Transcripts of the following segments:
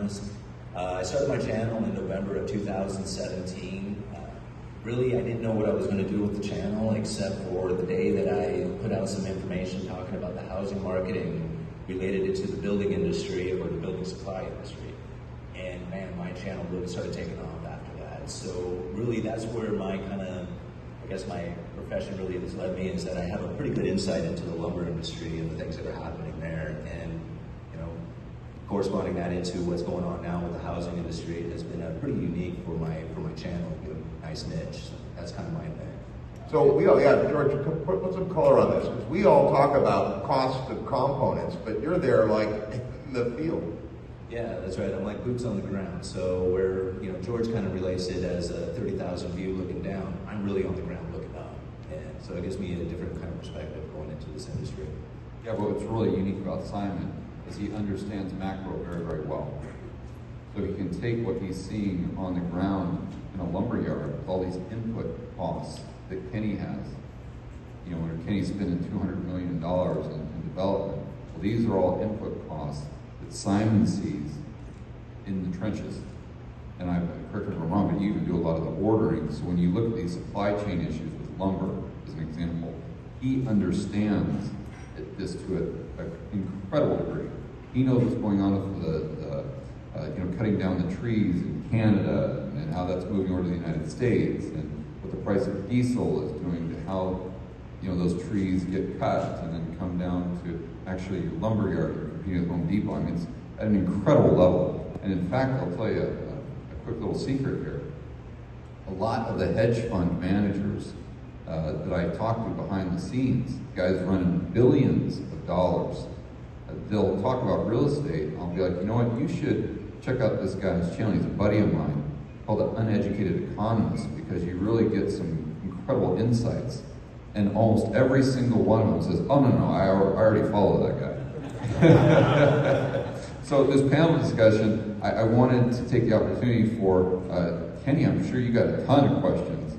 honest. I started my channel in November of 2017. Really, I didn't know what I was going to do with the channel except for the day that I put out some information talking about the housing market and related it to the building industry or the building supply industry. And man, my channel really started taking off after that. So really, that's where my I guess my profession really has led me, is that I have a pretty good insight into the lumber industry and the things that are happening there. And corresponding that into what's going on now with the housing industry has been pretty unique for my channel. A nice niche. So that's kind of my thing. So George, put some color on this, because we all talk about cost of components, but you're there like in the field. Yeah, that's right. I'm like boots on the ground. So where George kind of relates it as a 30,000 view looking down, I'm really on the ground looking up, and so it gives me a different kind of perspective going into this industry. Yeah, but what's really unique about Simon is he understands macro very, very well. So he can take what he's seeing on the ground in a lumber yard with all these input costs that Kenny has. When Kenny's spending $200 million in development, well, these are all input costs that Simon sees in the trenches. And correct me if I'm wrong, but you even do a lot of the ordering. So when you look at these supply chain issues with lumber, as an example, he understands this to an incredible degree. He knows what's going on with the cutting down the trees in Canada and how that's moving over to the United States, and what the price of diesel is doing to how those trees get cut and then come down to actually your lumber yard or competing with Home Depot. I mean, it's at an incredible level. And in fact, I'll tell you a quick little secret here. A lot of the hedge fund managers that I talk to behind the scenes, guys running billions of dollars, they'll talk about real estate. I'll be like, you know what, you should check out this guy's channel. He's a buddy of mine, called The Uneducated Economist, because you really get some incredible insights. And almost every single one of them says, oh, no, I already follow that guy. So this panel discussion, I wanted to take the opportunity for Kenny. I'm sure you got a ton of questions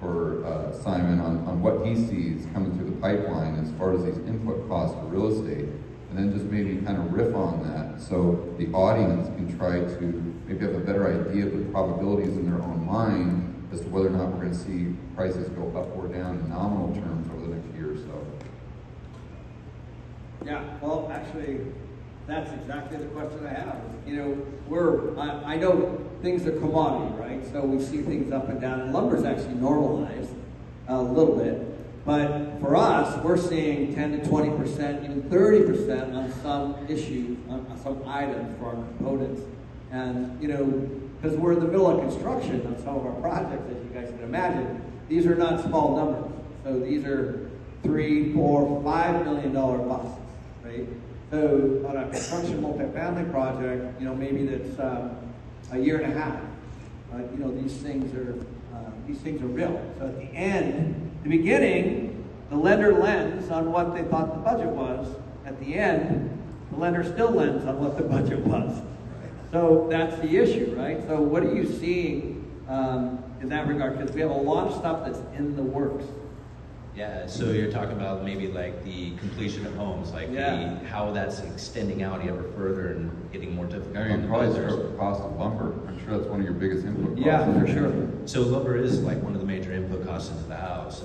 for Simon on what he sees coming through the pipeline as far as these input costs for real estate. And then just maybe kind of riff on that so the audience can try to maybe have a better idea of the probabilities in their own mind as to whether or not we're going to see prices go up or down in nominal terms over the next year or so. Yeah, well, actually, that's exactly the question I have. I know things are commodity, right? So we see things up and down, and lumber's actually normalized a little bit. But for us, we're seeing 10 to 20%, even 30% on some issues, on some items for our components. And, because we're in the middle of construction on some of our projects, as you guys can imagine, these are not small numbers. So these are $3, $4, $5 million busts, right? So on a construction multifamily project, maybe that's a year and a half. These things are real. So at the end, the beginning, the lender lends on what they thought the budget was. At the end, the lender still lends on what the budget was. So that's the issue, right? So what are you seeing in that regard? Because we have a lot of stuff that's in the works. Yeah, so you're talking about maybe like the completion of homes, like how that's extending out ever further and getting more difficult. I mean, probably the cost of lumber. I'm sure that's one of your biggest input costs. Yeah, for sure. So lumber is like one of the major input costs into the house.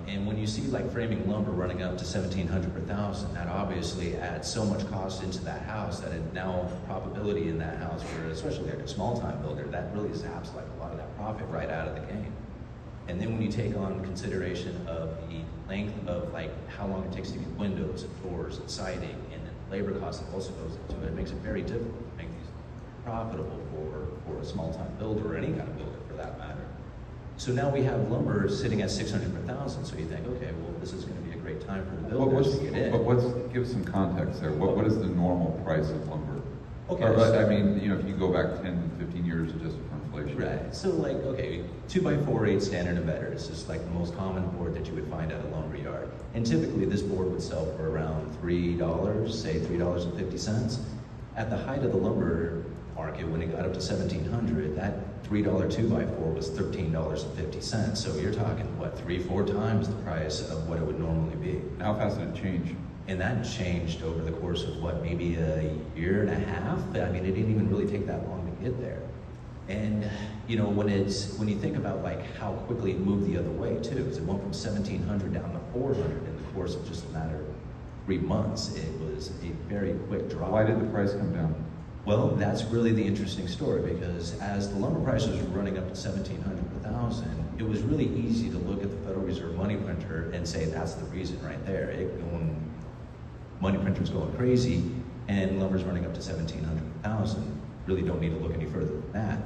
And when you see like framing lumber running up to $1,700 per thousand, that obviously adds so much cost into that house that it now probability in that house, for especially like a small time builder, that really zaps like a lot of that profit right out of the game. And then when you take on consideration of the length of like how long it takes to get windows and doors and siding, and then labor cost that also goes into it, it makes it very difficult to make these profitable for a small time builder or any kind of builder for that matter. So now we have lumber sitting at $600 per thousand. So you think, okay, well, this is going to be a great time for the builders to get in. But give some context there. What is the normal price of lumber? Okay. I mean, if you go back 10, 15 years adjusted for inflation. Right. So like, okay, 2x4/8 standard and better is just like the most common board that you would find at a lumber yard. And typically this board would sell for around $3, say $3.50. At the height of the lumber market, when it got up to $1,700, that $3 2x4 was $13.50. So you're talking, what, 3-4 times the price of what it would normally be. How fast did it change? And that changed over the course of what, maybe a year and a half? I mean, it didn't even really take that that long to get there. And you know, when you think about like how quickly it moved the other way too, because it went from 1,700 down to 400 in the course of just a matter of 3 months. It was a very quick drop. Why did the price come down? Well, that's really the interesting story, because as the lumber prices were running up to 1,700 per thousand, it was really easy to look at the Federal Reserve money printer and say that's the reason right there. Money printer's going crazy, and lumber's running up to 1,700 per thousand. Really don't need to look any further than that.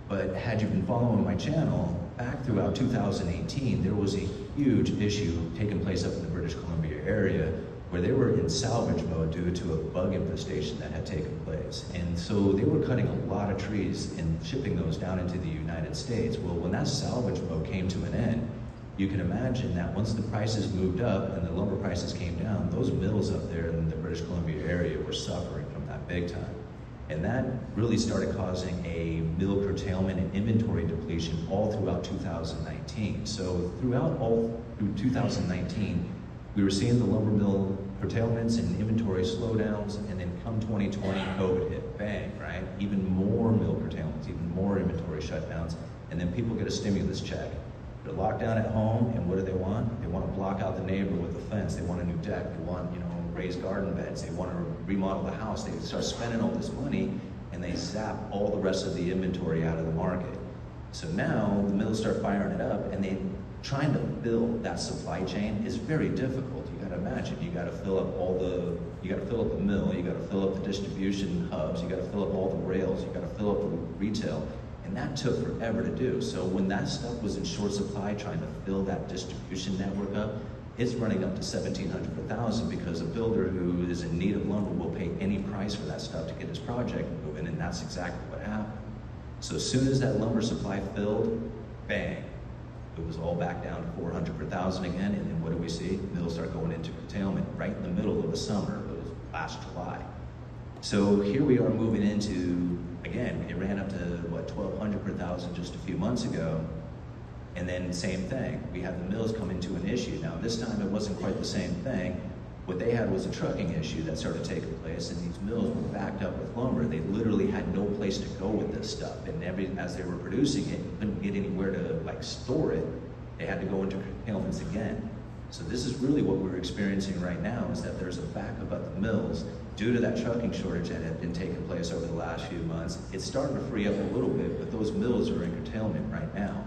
But had you been following my channel, back throughout 2018, there was a huge issue taking place up in the British Columbia area where they were in salvage mode due to a bug infestation that had taken place. And so they were cutting a lot of trees and shipping those down into the United States. Well, when that salvage mode came to an end, you can imagine that once the prices moved up and the lumber prices came down, those mills up there in the British Columbia area were suffering from that big time. And that really started causing a mill curtailment and inventory depletion all throughout 2019. So all through 2019, we were seeing the lumber mill curtailments and inventory slowdowns, and then come 2020, COVID hit, bang, right? Even more mill curtailments, even more inventory shutdowns, and then people get a stimulus check. They're locked down at home, and what do? They want to block out the neighbor with a fence. They want a new deck. They want, raised garden beds. They want to remodel the house. They start spending all this money, and they zap all the rest of the inventory out of the market. So now the mills start firing it up, and trying to fill that supply chain is very difficult. You got to imagine, you got to fill up you got to fill up the mill, you got to fill up the distribution hubs, you got to fill up all the rails, you got to fill up the retail, and that took forever to do. So when that stuff was in short supply, trying to fill that distribution network up, it's running up to 1,700 per thousand, because a builder who is in need of lumber will pay any price for that stuff to get his project moving, and that's exactly what happened. So as soon as that lumber supply filled, bang, it was all back down to 400 per thousand again, and then what do we see? Mills start going into curtailment right in the middle of the summer. It was last July. So here we are moving into, again, it ran up to, 1,200 per thousand just a few months ago, and then same thing. We had the mills come into an issue. Now this time it wasn't quite the same thing. What they had was a trucking issue that started taking place, and these mills were backed up with lumber. They literally had no place to go with this stuff, and as they were producing it, couldn't get anywhere to store it. They had to go into curtailments again. So this is really what we're experiencing right now, is that there's a backup at the mills due to that trucking shortage that had been taking place over the last few months. It's starting to free up a little bit, but those mills are in curtailment right now.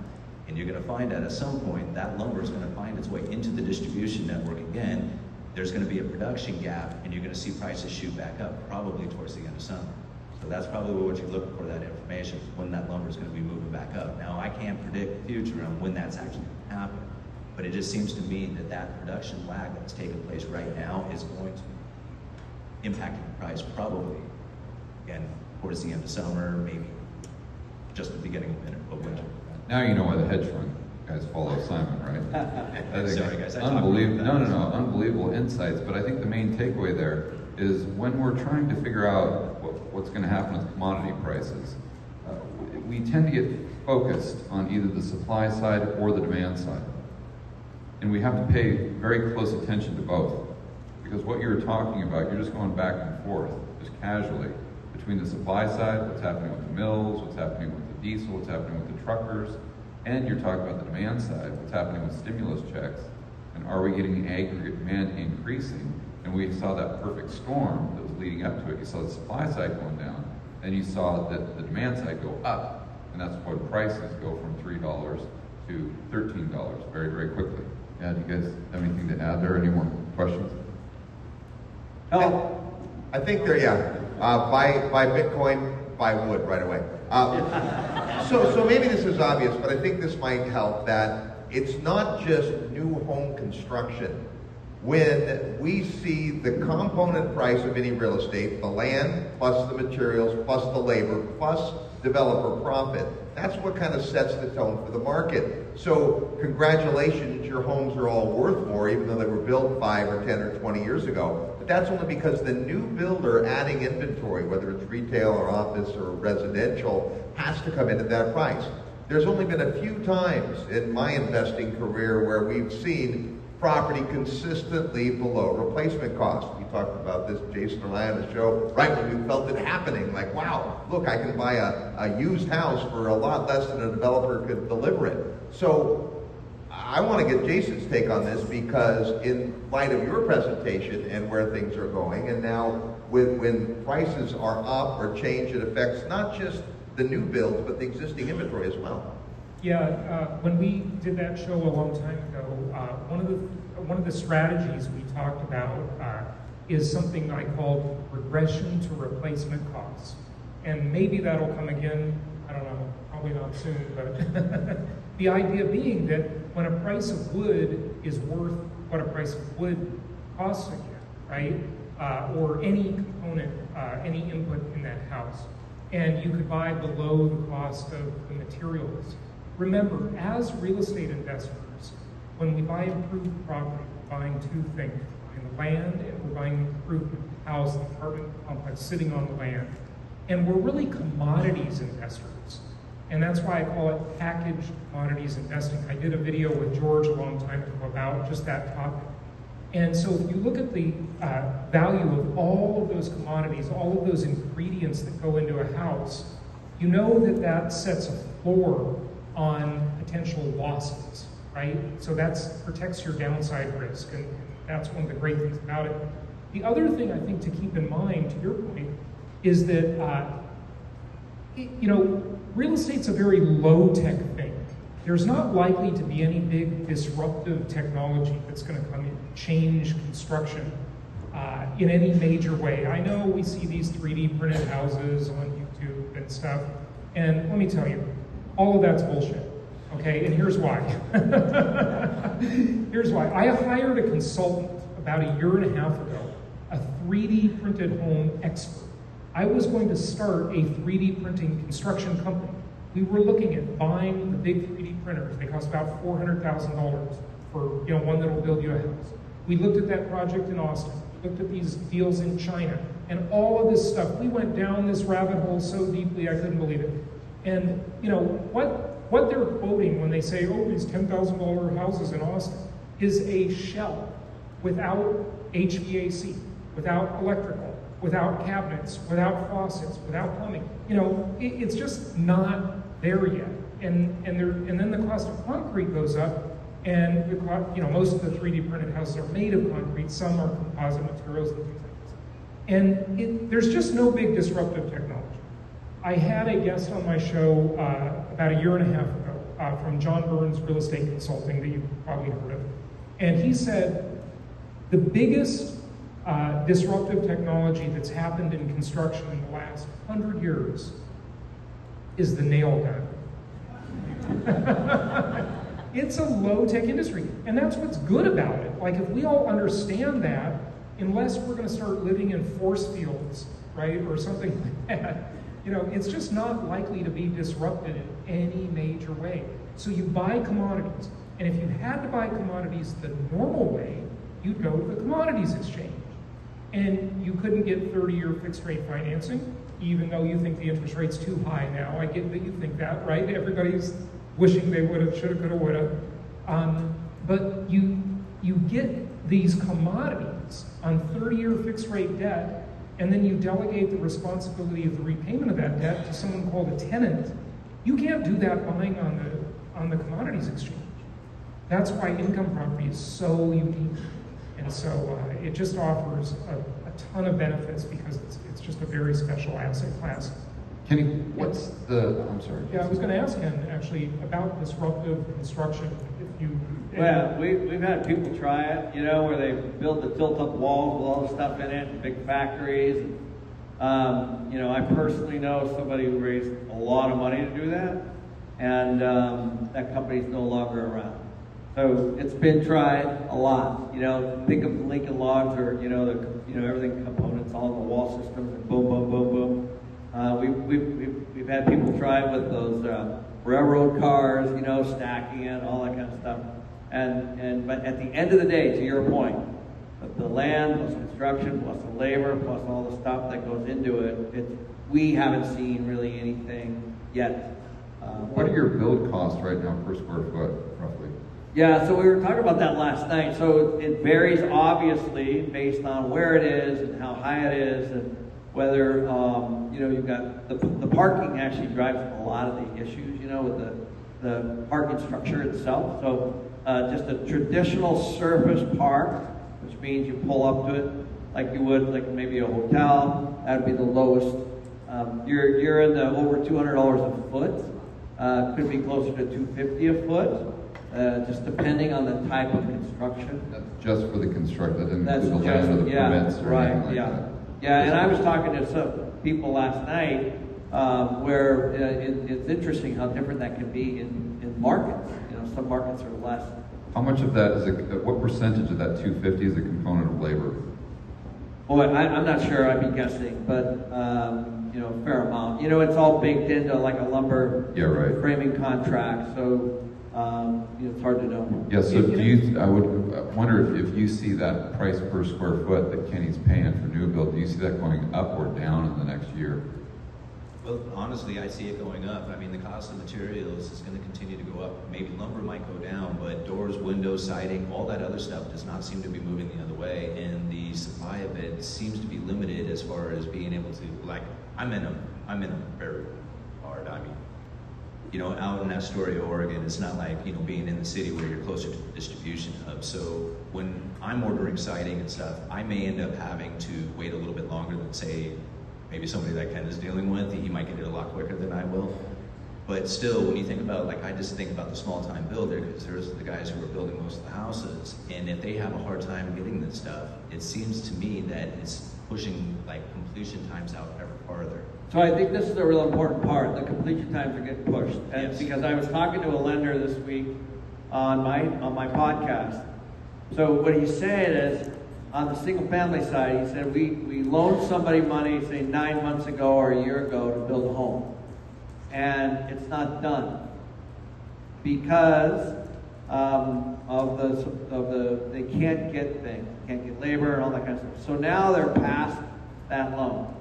And you're going to find that at some point, that lumber is going to find its way into the distribution network again. There's going to be a production gap, and you're going to see prices shoot back up, probably towards the end of summer. So that's probably what you're looking for, that information, when that lumber is going to be moving back up. Now, I can't predict the future on when that's actually going to happen, but it just seems to me that that production lag that's taking place right now is going to impact the price probably, again, towards the end of summer, maybe just the beginning of winter. Now you know why the hedge fund guys follow Simon, right? I think Sorry, guys. Unbelievable insights. But I think the main takeaway there is when we're trying to figure out what's going to happen with commodity prices, we tend to get focused on either the supply side or the demand side. And we have to pay very close attention to both. Because what you're talking about, you're just going back and forth, just casually, between the supply side, what's happening with the mills, what's happening with the diesel, what's happening with the truckers, and you're talking about the demand side, what's happening with stimulus checks, and are we getting aggregate demand increasing? And we saw that perfect storm that was leading up to it. You saw the supply side going down, and you saw that the demand side go up, and that's why prices go from $3 to $13 very, very quickly. Yeah, do you guys have anything to add there? Any more questions? I think buy Bitcoin, buy wood right away. So maybe this is obvious, but I think this might help, that it's not just new home construction. When we see the component price of any real estate, the land, plus the materials, plus the labor, plus developer profit, that's what kind of sets the tone for the market. So congratulations, your homes are all worth more, even though they were built 5 or 10 or 20 years ago. But that's only because the new builder adding inventory, whether it's retail or office or residential, has to come in at that price. There's only been a few times in my investing career where we've seen property consistently below replacement cost. We talked about this, Jason and I, on the show, right when we felt it happening. Like, wow, look, I can buy a used house for a lot less than a developer could deliver it. So I want to get Jason's take on this, because in light of your presentation and where things are going, and now when prices are up or change, it affects not just the new builds, but the existing inventory as well. Yeah, when we did that show a long time ago, one of the strategies we talked about is something I called regression to replacement costs. And maybe that'll come again, I don't know, probably not soon, but the idea being that when a price of wood is worth what a price of wood costs again, right? Or any component, any input in that house, and you could buy below the cost of the materials. Remember, as real estate investors, when we buy improved property, we're buying two things. We're buying the land, and we're buying an improved house, the apartment complex sitting on the land. And we're really commodities investors. And that's why I call it packaged commodities investing. I did a video with George a long time ago about just that topic. And so if you look at the value of all of those commodities, all of those ingredients that go into a house, you know that that sets a floor on potential losses, right? So that protects your downside risk, and that's one of the great things about it. The other thing I think to keep in mind, to your point, is that, real estate's a very low-tech thing. There's not likely to be any big disruptive technology that's going to come in, change construction in any major way. I know we see these 3D printed houses on YouTube and stuff, and let me tell you, all of that's bullshit, okay? And here's why. Here's why. I hired a consultant about a year and a half ago, a 3D printed home expert. I was going to start a 3D printing construction company. We were looking at buying the big 3D printers. They cost about $400,000 for one that'll build you a house. We looked at that project in Austin. We looked at these deals in China, and all of this stuff. We went down this rabbit hole so deeply I couldn't believe it. And what they're quoting when they say, oh, these $10,000 houses in Austin, is a shell without HVAC, without electrical, without cabinets, without faucets, without plumbing. It's just not there yet. And then the cost of concrete goes up, and most of the 3D printed houses are made of concrete. Some are composite materials and things like this. And there's just no big disruptive technology. I had a guest on my show about a year and a half ago from John Burns Real Estate Consulting that you've probably heard of. And he said the biggest disruptive technology that's happened in construction in the last 100 years is the nail gun. It's a low-tech industry, and that's what's good about it. Like, if we all understand that, unless we're going to start living in force fields, right, or something like that, it's just not likely to be disrupted in any major way. So you buy commodities, and if you had to buy commodities the normal way, you'd go to the commodities exchange. And you couldn't get 30-year fixed-rate financing, even though you think the interest rate's too high now. I get that you think that, right? Everybody's wishing they would have, should have, could have, would have. But you get these commodities on 30-year fixed-rate debt, and then you delegate the responsibility of the repayment of that debt to someone called a tenant. You can't do that buying on the commodities exchange. That's why income property is so unique. And so it just offers a ton of benefits because it's just a very special asset class. Kenny, what's I'm sorry. Yeah, I was going to ask him actually about disruptive construction. Well, we've had people try it, where they build the tilt-up walls with all the stuff in it, big factories. I personally know somebody who raised a lot of money to do that, and that company's no longer around. So it's been tried a lot. Think of the Lincoln Logs or everything components, all the wall systems, and boom, boom, boom, boom. We've had people try it with those railroad cars, stacking it, all that kind of stuff. But at the end of the day, to your point, the land plus construction plus the labor plus all the stuff that goes into it, we haven't seen really anything yet. What are your build costs right now per square foot, roughly? Yeah, so we were talking about that last night. So it varies obviously based on where it is and how high it is, and whether you've got the parking actually drives a lot of the issues, with the parking structure itself. So just a traditional surface park, which means you pull up to it like you would like maybe a hotel. That would be the lowest. You're in the over $200 a foot. Could be closer to $250 a foot, just depending on the type of construction. That's just for the construction. That doesn't That's include the land or the permits or anything like that. Yeah, and I was talking to some people last night where it's interesting how different that can be in markets. Some markets are less. How much of that what percentage of that 250 is a component of labor? Boy, I'm not sure. I'd be guessing, but a fair amount. It's all baked into like a lumber framing contract, so it's hard to know. Yeah. So I would wonder if you see that price per square foot that Kenny's paying for new build. Do you see that going up or down in the next year? Well, honestly, I see it going up. I mean, the cost of materials is going to continue to go up. Maybe lumber might go down, but doors, windows, siding, all that other stuff does not seem to be moving the other way. And the supply of it seems to be limited as far as being able to, like, I'm in them very hard. I mean, out in Astoria, Oregon, it's not like, being in the city where you're closer to the distribution hub. So when I'm ordering siding and stuff, I may end up having to wait a little bit longer than, say, maybe somebody that Ken is dealing with. He might get it a lot quicker than I will. But still, when you think about, I just think about the small-time builder, because there's the guys who are building most of the houses, and if they have a hard time getting this stuff, it seems to me that it's pushing, completion times out ever farther. So I think this is a real important part. The completion times are getting pushed. And yes. Because I was talking to a lender this week on my podcast. So what he said is, on the single family side, he said, we loaned somebody money, say 9 months ago or a year ago to build a home. And it's not done. Because they can't get things, can't get labor and all that kind of stuff. So now they're past that loan.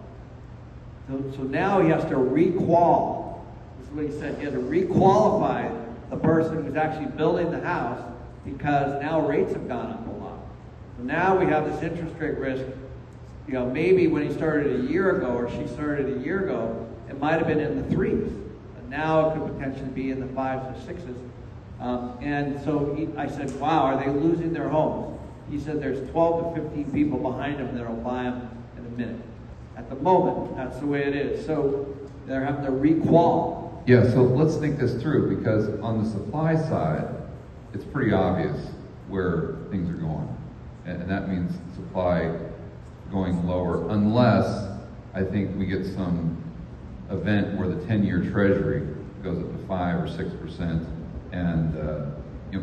So now he has to re-qual. This is what he said. He had to re-qualify the person who's actually building the house because now rates have gone up a lot. So now we have this interest rate risk. Maybe when he started a year ago or she started a year ago, it might have been in the 3s. But now it could potentially be in the 5s or 6s. And so I said, wow, are they losing their homes? He said there's 12 to 15 people behind them that will buy them in a minute. At the moment, that's the way it is. So they're having to re-qual. Yeah, so let's think this through, because on the supply side, it's pretty obvious where things are going. And that means supply going lower, unless I think we get some event where the 10-year treasury goes up to 5 or 6%, and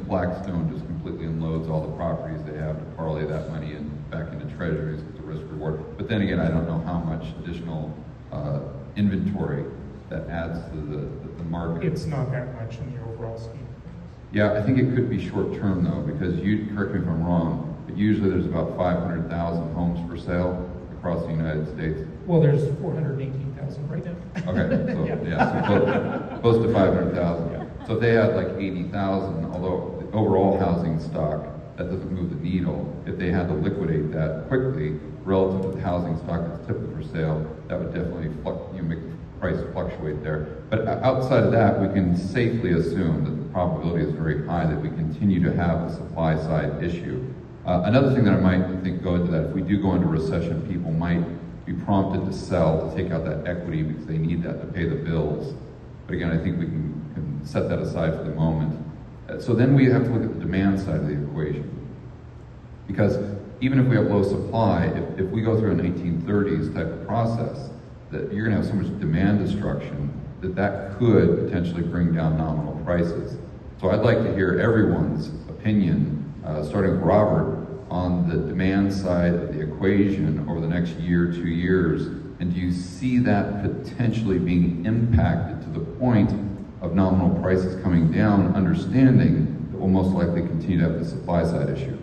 Blackstone just completely unloads all the properties they have to parlay that money back into treasuries with the risk reward. But then again, I don't know how much additional inventory that adds to the market. It's not that much in the overall scheme. Yeah, I think it could be short term though, because you correct me if I'm wrong, but usually there's about 500,000 homes for sale across the United States. Well, there's 418,000 right now. Okay, so so close to 500,000. Yeah. So if they had like 80,000, although the overall housing stock, that doesn't move the needle. If they had to liquidate that quickly relative to the housing stock that's typically for sale, that would definitely make the price fluctuate there. But outside of that, we can safely assume that the probability is very high that we continue to have a supply side issue. Another thing that I might think go into that, if we do go into recession, people might be prompted to sell to take out that equity because they need that to pay the bills. But again, I think we can set that aside for the moment. So then we have to look at the demand side of the equation. Because even if we have low supply, if we go through a 1930s type of process, that you're going to have so much demand destruction that could potentially bring down nominal prices. So I'd like to hear everyone's opinion, starting with Robert, on the demand side of the equation over the next year, 2 years, and do you see that potentially being impacted to the point of nominal prices coming down, understanding that we'll most likely continue to have the supply side issue?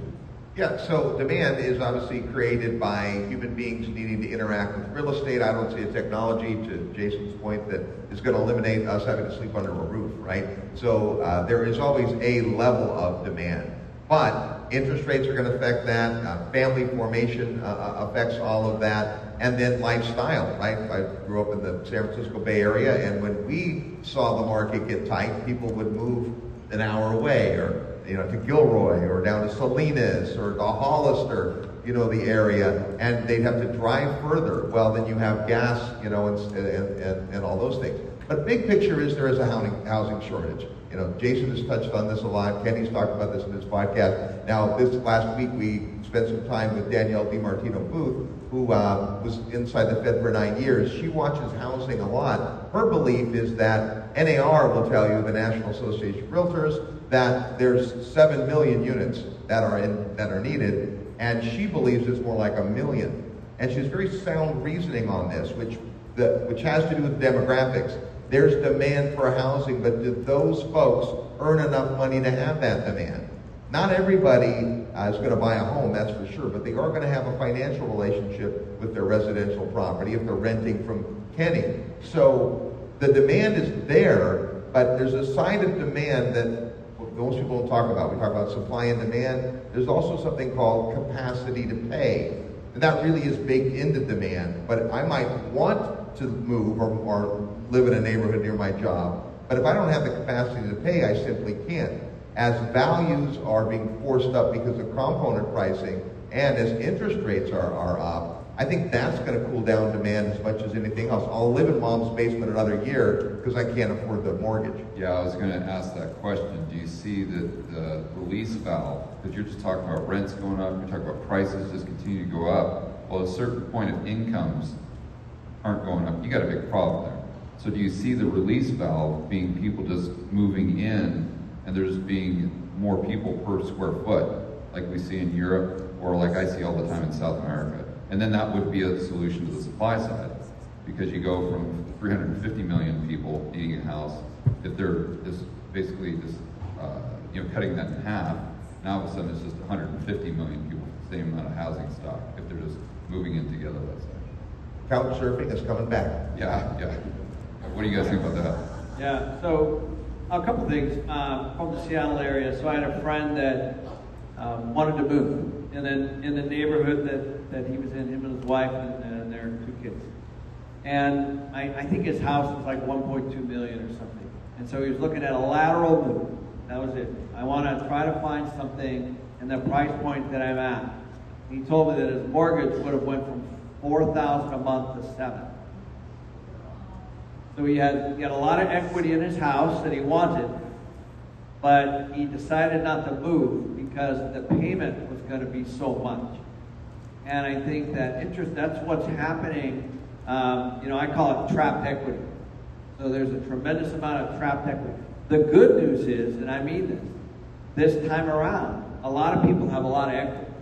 Yeah, so demand is obviously created by human beings needing to interact with real estate. I don't see a technology, to Jason's point, that is going to eliminate us having to sleep under a roof, right? So there is always a level of demand. But interest rates are going to affect that. Family formation affects all of that. And then lifestyle, right? I grew up in the San Francisco Bay Area, and when we saw the market get tight, people would move an hour away, or to Gilroy, or down to Salinas, or to Hollister, the area, and they'd have to drive further. Well, then you have gas, and all those things. But big picture is there is a housing shortage. Jason has touched on this a lot. Kenny's talked about this in his podcast. Now, this last week we spent some time with Danielle DiMartino Booth, who was inside the Fed for 9 years. She watches housing a lot. Her belief is that NAR will tell you, the National Association of Realtors, that there's 7 million units that are needed, and she believes it's more like 1 million. And she's very sound reasoning on this, which has to do with demographics. There's demand for housing, but do those folks earn enough money to have that demand? Not everybody is going to buy a home, that's for sure, but they are going to have a financial relationship with their residential property if they're renting from Kenny. So the demand is there, but there's a side of demand that most people don't talk about. We talk about supply and demand. There's also something called capacity to pay. And that really is baked into demand, but I might want to move or live in a neighborhood near my job, but if I don't have the capacity to pay, I simply can't. As values are being forced up because of component pricing and as interest rates are up, I think that's going to cool down demand as much as anything else. I'll live in mom's basement another year because I can't afford the mortgage. Yeah, I was going to ask that question. Do you see that the release valve, because you're just talking about rents going up, you're talking about prices just continue to go up, well, at a certain point of incomes aren't going up, you got a big problem there. So do you see the release valve being people just moving in and there's being more people per square foot, like we see in Europe, or like I see all the time in South America? And then that would be a solution to the supply side, because you go from 350 million people needing a house, if they're just basically just cutting that in half, now all of a sudden it's just 150 million people, the same amount of housing stock, if they're just moving in together, let's say. Couch surfing is coming back. Yeah. What do you guys think about that? Yeah, so a couple things. From the Seattle area, so I had a friend that wanted to move in the neighborhood that he was in, him and his wife and their 2 kids. And I think his house was like 1.2 million or something. And so he was looking at a lateral move. That was it. I want to try to find something in the price point that I'm at. He told me that his mortgage would have went from $4,000 a month to $7,000. So he had a lot of equity in his house that he wanted, but he decided not to move because the payment was going to be so much. And I think that's what's happening. I call it trapped equity. So there's a tremendous amount of trapped equity. The good news is, and I mean this time around, a lot of people have a lot of equity.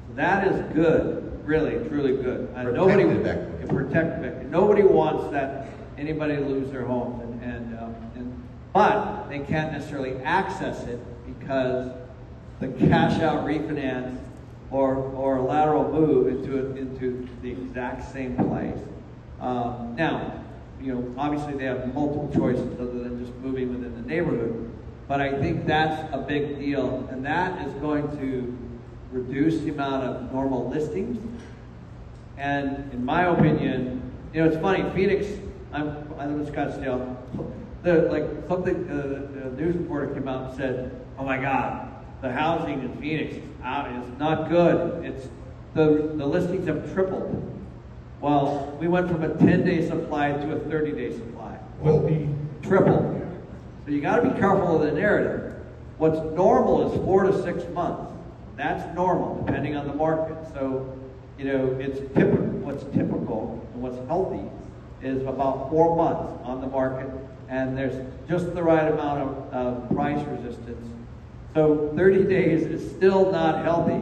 So that is good, really, truly good. Protected equity. Protected equity. Nobody wants that anybody to lose their homes, but they can't necessarily access it because the cash out refinance or a lateral move into the exact same place. Now, obviously they have multiple choices other than just moving within the neighborhood, but I think that's a big deal, and that is going to reduce the amount of normal listings. And in my opinion, it's funny, Phoenix, I live in Scottsdale. The news reporter came out and said, "Oh my God, the housing in Phoenix is not good. It's the listings have tripled." Well, we went from a 10-day supply to a 30-day supply. Tripled. So you got to be careful of the narrative. What's normal is 4 to 6 months. That's normal, depending on the market. So, it's typical. What's typical and what's healthy is about 4 months on the market, and there's just the right amount of price resistance. So 30 days is still not healthy,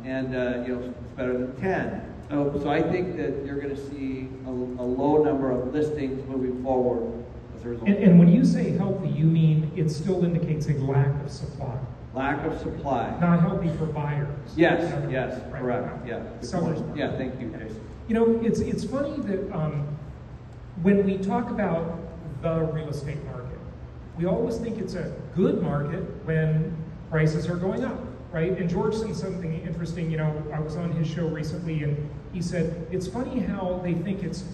it's better than 10. So I think that you're going to see a low number of listings moving forward as a result. And when you say healthy, you mean it still indicates a lack of supply? Lack of supply. Not healthy for buyers. Yes, In other yes, words, right? correct. Yeah. Good Sellers. point. Yeah, thank you, Jason. You know, it's funny that when we talk about the real estate market, we always think it's a good market when prices are going up, right? And George said something interesting. You know, I was on his show recently, and he said it's funny how they think it's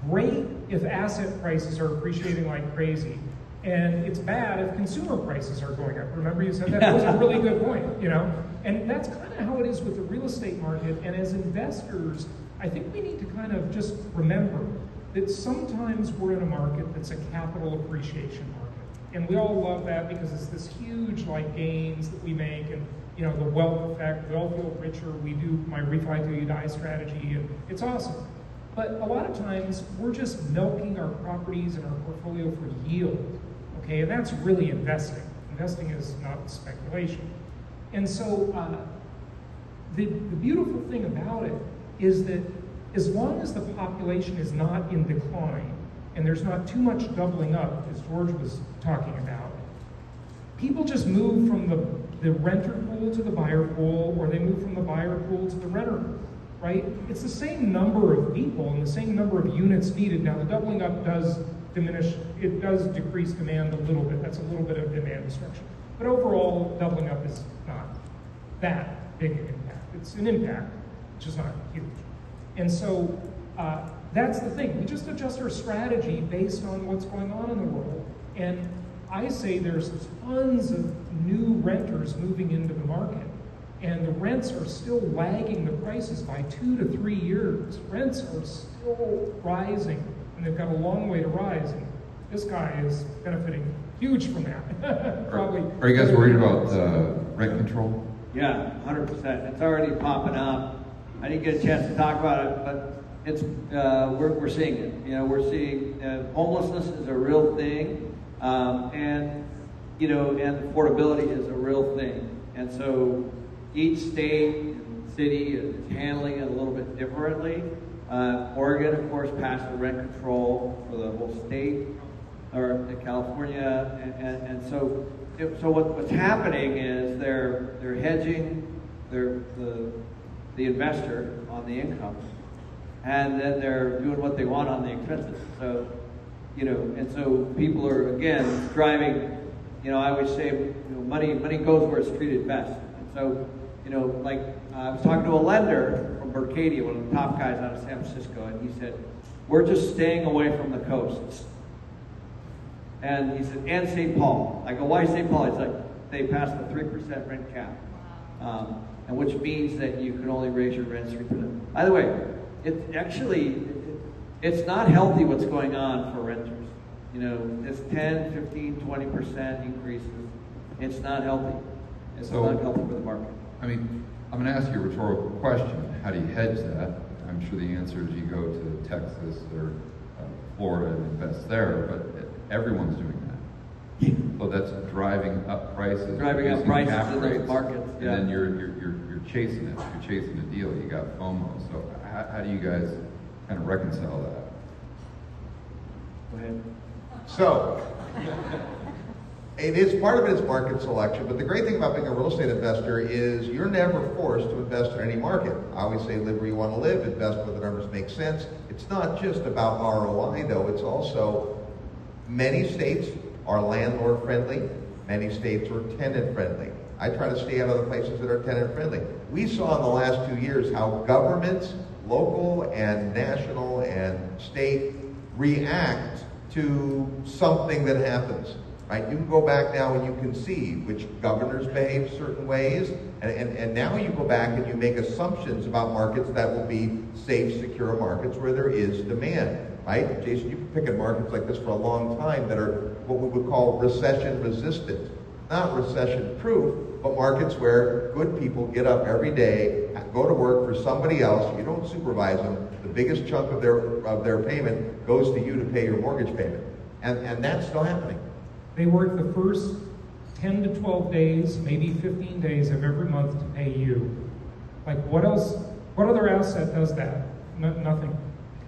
great if asset prices are appreciating like crazy, and it's bad if consumer prices are going up. Remember you said that? That was a really good point, you know? And that's kind of how it is with the real estate market. And as investors, I think we need to kind of just remember that sometimes we're in a market that's a capital appreciation market. And we all love that because it's this huge like gains that we make, and you know, the wealth effect, we all feel richer. We do my refi till you die strategy, and it's awesome. But a lot of times we're just milking our properties and our portfolio for yield, okay? And that's really investing. Investing is not speculation. And so the beautiful thing about it is that as long as the population is not in decline and there's not too much doubling up, as George was talking about, people just move from the renter pool to the buyer pool, or they move from the buyer pool to the renter pool, right? It's the same number of people and the same number of units needed. Now, the doubling up does diminish, it does decrease demand a little bit. That's a little bit of demand destruction. But overall, doubling up is not that big an impact. It's an impact, which is not huge. And so that's the thing. We just adjust our strategy based on what's going on in the world. And I say there's tons of new renters moving into the market, and the rents are still lagging the prices by 2 to 3 years. Rents are still rising, and they've got a long way to rise. And this guy is benefiting huge from that. Probably. Are you guys worried about rent control? Yeah, 100%. It's already popping up. I didn't get a chance to talk about it, but it's we're seeing it. You know, we're seeing homelessness is a real thing, and you know, and affordability is a real thing. And so each state and city is handling it a little bit differently. Oregon, of course, passed the rent control for the whole state, or California, and so what's happening is they're hedging the investor on the income, and then they're doing what they want on the expenses. So, you know, and so people are again driving. You know, I always say, you know, money goes where it's treated best. And so, you know, like I was talking to a lender from Berkadia, one of the top guys out of San Francisco, and he said, "We're just staying away from the coasts." And he said, "And St. Paul." I go, "Why St. Paul?" He's like, "They passed the 3% rent cap." And which means that you can only raise your rents 3%. By the way, it's not healthy what's going on for renters. You know, it's 10, 15, 20% increases. It's not healthy. It's not healthy for the market. I mean, I'm going to ask you a rhetorical question. How do you hedge that? I'm sure the answer is you go to Texas or Florida and invest there, but everyone's doing that. So that's driving up prices. Driving up prices in those markets. And then you're chasing it. You're chasing a deal. You got FOMO. So how do you guys kind of reconcile that? Go ahead. So, part of it is market selection, but the great thing about being a real estate investor is you're never forced to invest in any market. I always say live where you want to live, invest where the numbers make sense. It's not just about ROI though, it's also many states are landlord friendly, many states are tenant friendly. I try to stay out of the places that are tenant friendly. We saw in the last 2 years how governments, local and national and state, react to something that happens, right? You can go back now and you can see which governors behave certain ways, and now you go back and you make assumptions about markets that will be safe, secure markets where there is demand, right? Jason, you've been picking markets like this for a long time that are what we would call recession resistant. Not recession proof, but markets where good people get up every day, go to work for somebody else, you don't supervise them, the biggest chunk of their payment goes to you to pay your mortgage payment. And that's still happening. They work the first 10 to 12 days, maybe 15 days of every month to pay you. Like what else, what other asset does that? Nothing,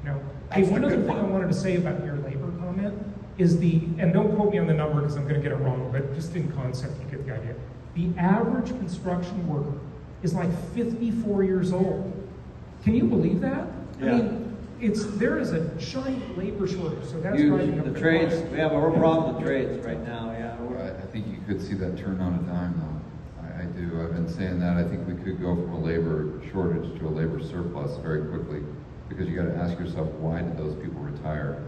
you know. Hey, one other thing I wanted to say about your labor comment is and don't quote me on the number because I'm going to get it wrong, but just in concept you get the idea. The average construction worker is like 54 years old. Can you believe that? Yeah. I mean, there is a giant labor shortage, so that's Huge. driving up The the trades, cost. we have a real problem with trades right now, yeah. I think you could see that turn on a dime, though. I do. I've been saying that. I think we could go from a labor shortage to a labor surplus very quickly, because you got to ask yourself, why did those people retire?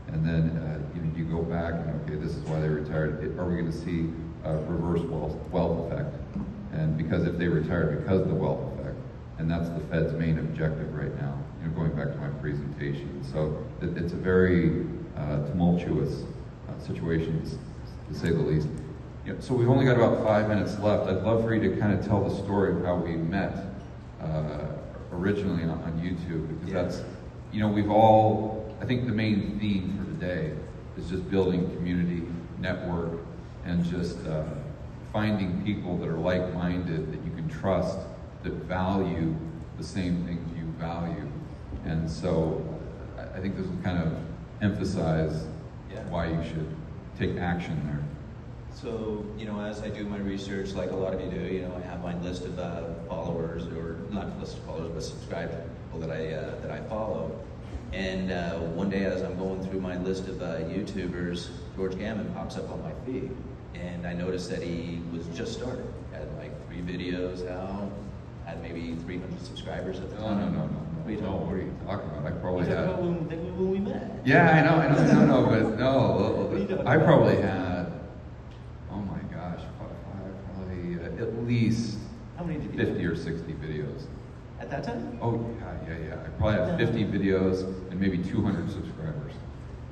And then you go back and, okay, this is why they retired. Are we going to see a reverse wealth effect? And because if they retired because of the wealth effect, and that's the Fed's main objective right now, going back to my presentation. So it's a very tumultuous situation, to say the least. So we've only got about 5 minutes left. I'd love for you to kind of tell the story of how we met originally on YouTube, because that's, we've all, I think the main theme for today is just building community, network, and just finding people that are like-minded, that you can trust, that value the same things you value. And so I think this will kind of emphasize why you should take action there. So, as I do my research, like a lot of you do, I have my list of followers, or not list of followers, but subscribed people that I follow. And one day, as I'm going through my list of YouTubers, George Gammon pops up on my feed, and I noticed that he was just started, had like 3 videos out, had maybe 300 subscribers at the time. No. What are you talking about? I probably You're had. talking about when we met. Yeah, I know, but no. What are you talking I about? probably had, oh my gosh, probably at least How many did you 50 have? or 60 videos. At that time? Oh, yeah. I probably have 50 videos and maybe 200 subscribers.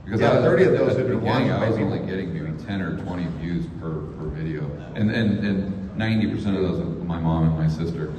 Because Yeah, 30 of those at the have been beginning, watched I was by only people. getting maybe 10 or 20 views per video. And 90% of those were my mom and my sister.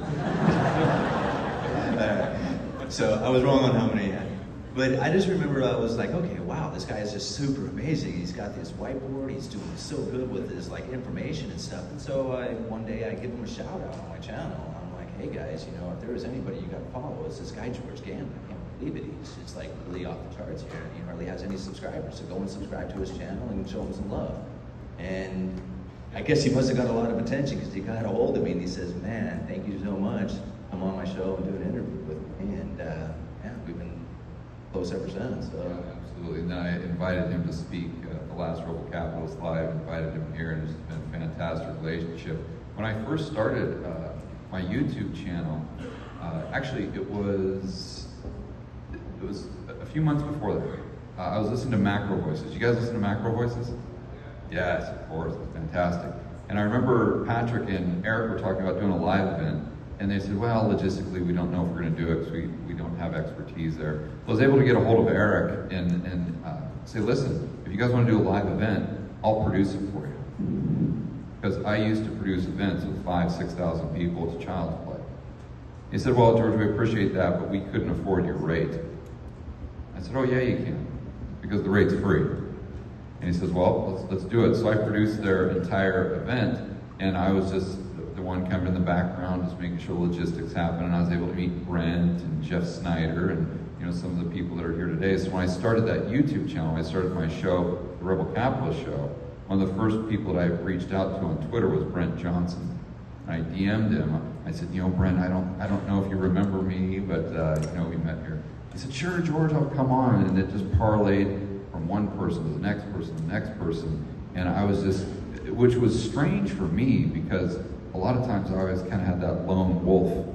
So I was wrong on how many I had. But I just remember I was like, okay, wow, this guy is just super amazing. He's got this whiteboard. He's doing so good with his information and stuff. And so one day I give him a shout out on my channel. I'm like, hey guys, if there is anybody you got to follow, it's this guy George Gammon. I can't believe it. He's just like really off the charts here. He hardly has any subscribers. So go and subscribe to his channel and show him some love. And I guess he must have got a lot of attention, because he got a hold of me and he says, man, thank you so much. Come on my show and do an interview with me. And we've been close ever since. So. Yeah, absolutely. And then I invited him to speak at the last Rebel Capitalist Live, invited him here, and it's been a fantastic relationship. When I first started my YouTube channel, actually it was a few months before that. I was listening to Macro Voices. You guys listen to Macro Voices? Yes, of course. It's fantastic. And I remember Patrick and Eric were talking about doing a live event, and they said, well, logistically, we don't know if we're going to do it because we don't have expertise there. So I was able to get a hold of Eric and say, listen, if you guys want to do a live event, I'll produce it for you. Because I used to produce events with 5,000 to 6,000 people. It's child's play. He said, well, George, we appreciate that, but we couldn't afford your rate. I said, oh, yeah, you can, because the rate's free. And he says, well, let's do it. So I produced their entire event, and I was just the one kind of in the background, just making sure logistics happen. And I was able to meet Brent and Jeff Snyder and some of the people that are here today. So when I started that YouTube channel, I started my show, the Rebel Capitalist Show. One of the first people that I reached out to on Twitter was Brent Johnson. And I DM'd him. I said, Brent, I don't know if you remember me, but we met here. He said, sure, George, I'll come on. And it just parlayed from one person to the next person to the next person. And I was just, which was strange for me, because a lot of times I always kind of had that lone wolf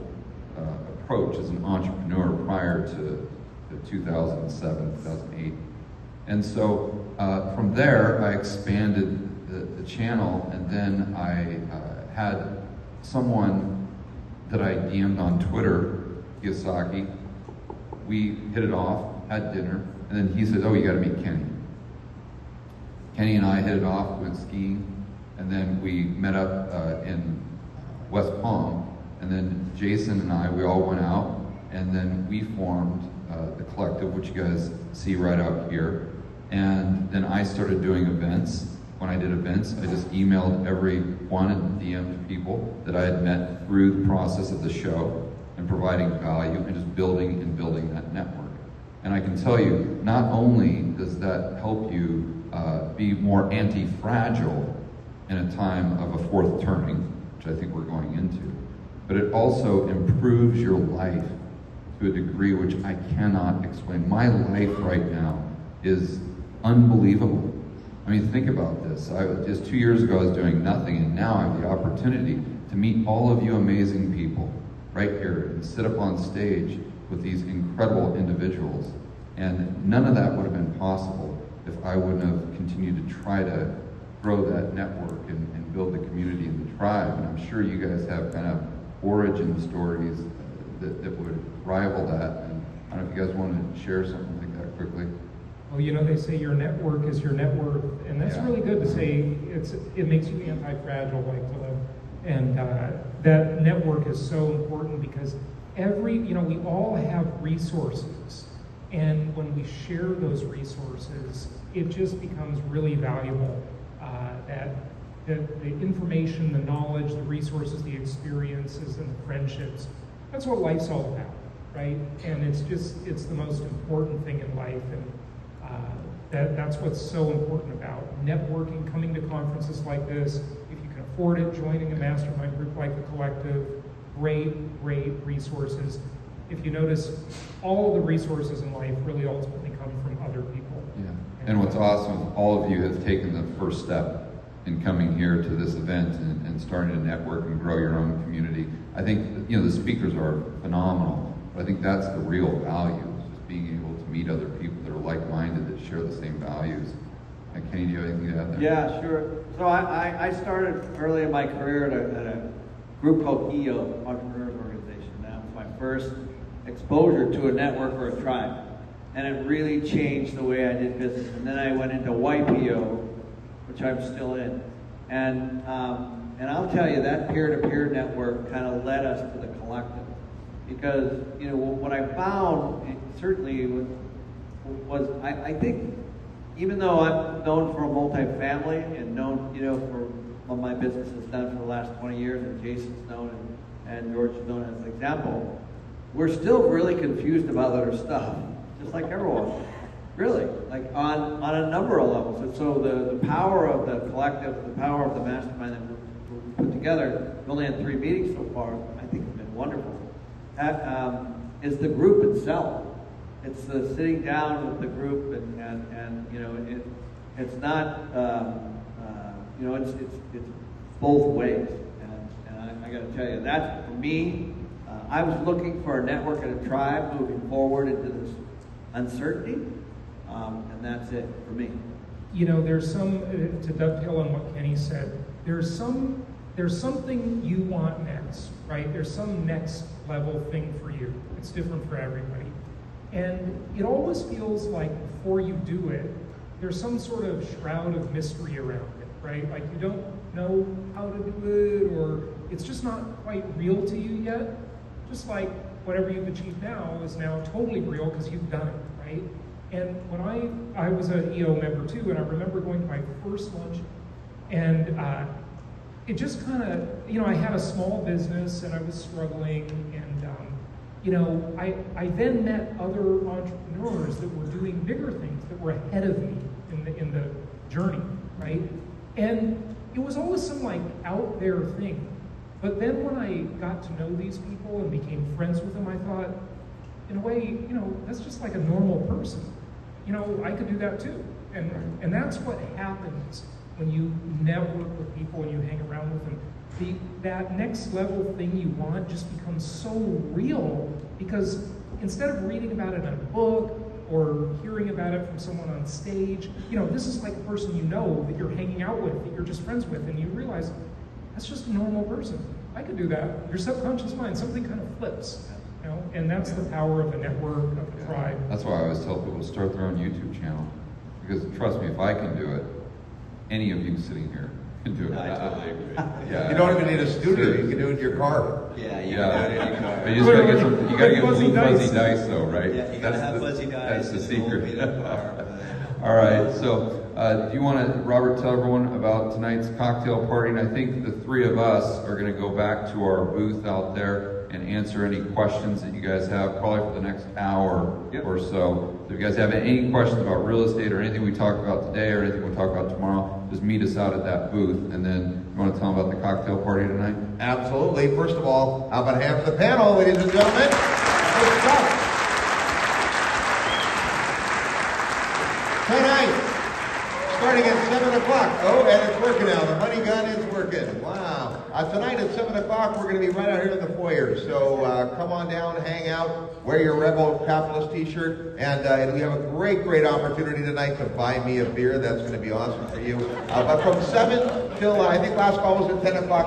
approach as an entrepreneur prior to 2007, 2008. And so from there, I expanded the channel, and then I had someone that I DM'd on Twitter, Kiyosaki. We hit it off, had dinner, and then he said, oh, you got to meet Kenny. Kenny and I hit it off, went skiing, and then we met up in West Palm, and then Jason and I, we all went out, and then we formed the collective, which you guys see right out here. And then I started doing events. When I did events, I just emailed every one and DM'd people that I had met through the process of the show and providing value and just building that network. And I can tell you, not only does that help you be more anti-fragile in a time of a fourth turning, which I think we're going into. But it also improves your life to a degree which I cannot explain. My life right now is unbelievable. I mean, think about this. Just 2 years ago, I was doing nothing, and now I have the opportunity to meet all of you amazing people right here and sit up on stage with these incredible individuals. And none of that would have been possible if I wouldn't have continued to try to grow that network and build the community and the tribe. And I'm sure you guys have kind of origin stories that would rival that. And I don't know if you guys want to share something like that quickly. Well, you know, they say your network is your net worth, and that's really good to say. It makes you anti-fragile, like Philip. And that network is so important because we all have resources, and when we share those resources, it just becomes really valuable. The information, the knowledge, the resources, the experiences, and the friendships, that's what life's all about, right? And it's the most important thing in life, and that's what's so important about networking, coming to conferences like this. If you can afford it, joining a mastermind group like the Collective, great resources. If you notice, all the resources in life really ultimately come from other people. Yeah. And what's awesome is all of you have taken the first step in coming here to this event and starting to network and grow your own community. I think, the speakers are phenomenal, but I think that's the real value, is just being able to meet other people that are like-minded, that share the same values. Kenny, do you have anything to add there? Yeah, sure. So I started early in my career at a group called EO, Entrepreneurs Organization. That was my first exposure to a network or a tribe. And it really changed the way I did business. And then I went into YPO, which I'm still in. And I'll tell you, that peer-to-peer network kind of led us to the Collective. Because, what I found, certainly, was I think, even though I'm known for a multifamily and known, for what my business has done for the last 20 years, and Jason's known and George is known as an example, we're still really confused about other stuff, just like everyone. Really, like on a number of levels. And so the power of the Collective, the power of the mastermind that we put together, we only had 3 meetings so far, I think it's been wonderful, is the group itself. It's the sitting down with the group and it's not, it's both ways. And I got to tell you, that's for me. I was looking for a network and a tribe moving forward into this uncertainty, and that's it for me. There's some, to dovetail on what Kenny said, there's something you want next, right? There's some next level thing for you. It's different for everybody. And it always feels like before you do it, there's some sort of shroud of mystery around it, right? Like you don't know how to do it, or it's just not quite real to you yet. Just like whatever you've achieved now is now totally real because you've done it, right? And when I was an EO member too, and I remember going to my first lunch, and it just kind of, I had a small business and I was struggling, and I then met other entrepreneurs that were doing bigger things, that were ahead of me in the journey, right? And it was always some like out there thing. But then when I got to know these people and became friends with them, I thought, in a way, that's just like a normal person. I could do that too. And that's what happens when you network with people and you hang around with them. That next level thing you want just becomes so real, because instead of reading about it in a book or hearing about it from someone on stage, this is like a person that you're hanging out with, that you're just friends with, and you realize, that's just a normal person. I could do that. Your subconscious mind, something kind of flips, and that's the power of a network, of a tribe. That's why I always tell people to start their own YouTube channel, because trust me, if I can do it, any of you sitting here can do it. I totally agree. Yeah. You don't even need a studio. You can do it in your car. Yeah, you can do it in your car. But you just gotta get some. You gotta get blue fuzzy dice, though, right? Yeah, you gotta have fuzzy dice. That's the secret. Car, All right. So, do you want to, Robert, tell everyone about tonight's cocktail party? And I think the 3 of us are going to go back to our booth out there and answer any questions that you guys have, probably for the next hour Yep. or so. So if you guys have any questions about real estate or anything we talked about today or anything we'll talk about tomorrow, just meet us out at that booth. And then you want to tell them about the cocktail party tonight? Absolutely. First of all, how about a hand for the panel, ladies and gentlemen? Good stuff. Tonight, starting at 7 o'clock. Oh, and it's working now. The money gun is working. Wow. Tonight at 7 o'clock, we're going to be right out here in the foyer. So come on down, hang out, wear your Rebel Capitalist t-shirt, and we have a great, great opportunity tonight to buy me a beer. That's going to be awesome for you. But from 7 till, I think last call was at 10 o'clock.